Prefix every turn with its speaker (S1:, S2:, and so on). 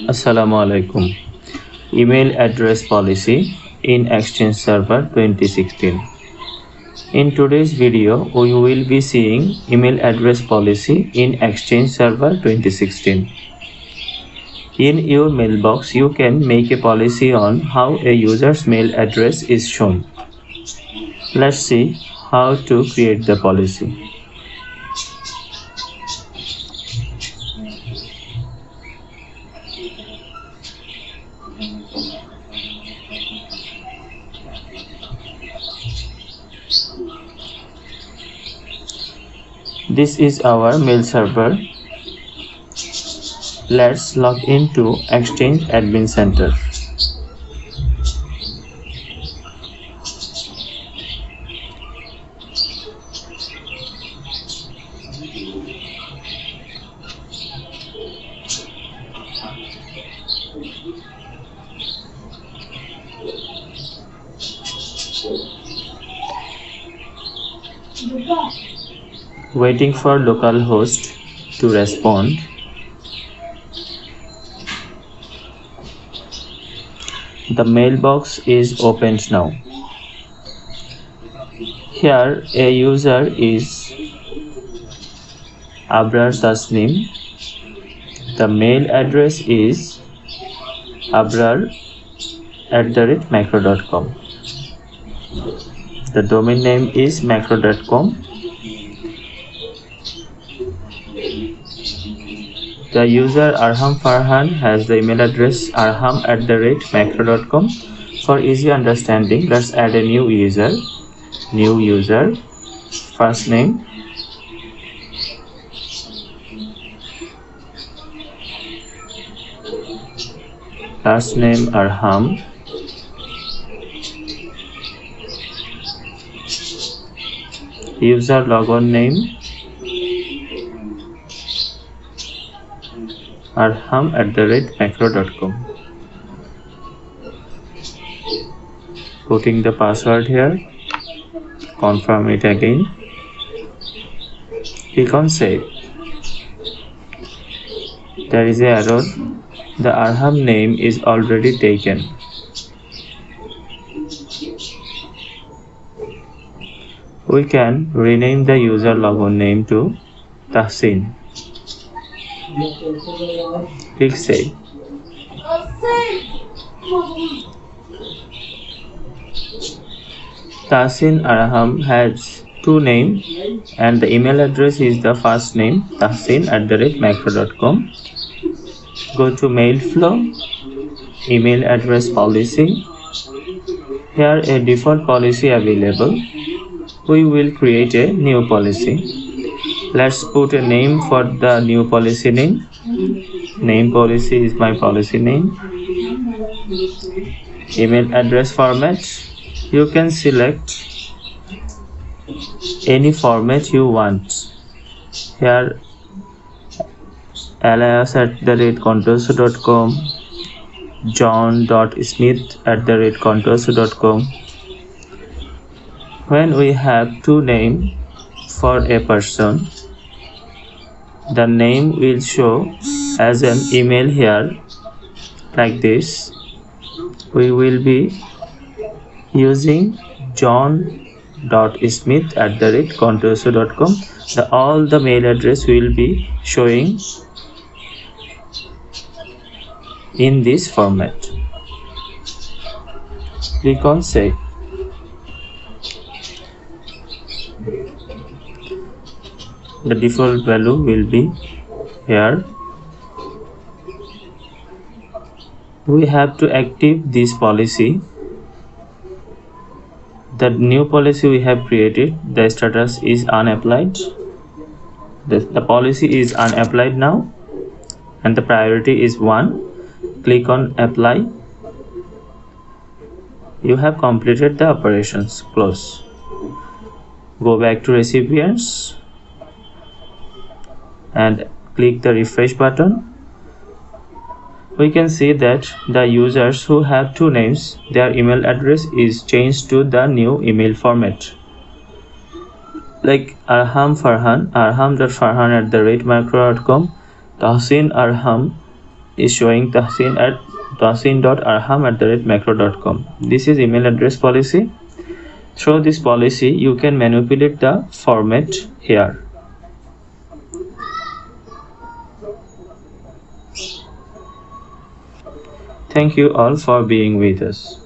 S1: Assalamualaikum. Email address policy in Exchange Server 2016. In today's video, we will be seeing email address policy in Exchange Server 2016. In your mailbox, you can make a policy on how a user's mail address is shown. Let's see how to create the policy. This is our mail server. Let's log into Exchange Admin Center. Waiting for localhost to respond. The mailbox is opened now. Here a user is Abrar Tasnim. The mail address is abrar@macro.com. The domain name is macro.com. The user Arham Farhan has the email address arham@macro.com. For easy understanding, let's add a new user. New user, first name, last name Arham, user logon name arham@macro.com. Putting the password here, confirm it again. Click on save. There is an error. The Arham name is already taken. We can rename the user logon name to Tahsin. Click save. Tahsin Arham has two names and the email address is the first name tahsin@macro.com. Go to mail flow, email address policy. Here a default policy available. We will create a new policy. Let's put a name for the new policy name. Name policy is my policy name. Email address format. You can select any format you want. Here alias@contoso.com, john.smith@contoso.com. When we have two names for a person, the name will show as an email here like this. We will be using john.smith@contoso.com. All the mail address will be showing in this format. Click on save. The default value will be here. We have to active this policy. The new policy we have created, the status is unapplied. The policy is unapplied now and the priority is 1. Click on apply. You have completed the operations. Close. Go back to recipients and click the refresh button. We can see that the users who have two names, their email address is changed to the new email format. Like Arham Farhan, arham.farhan@macro.com, Tahsin Arham is showing tahsin.arham@macro.com. This is email address policy. Through this policy, you can manipulate the format here. Thank you all for being with us.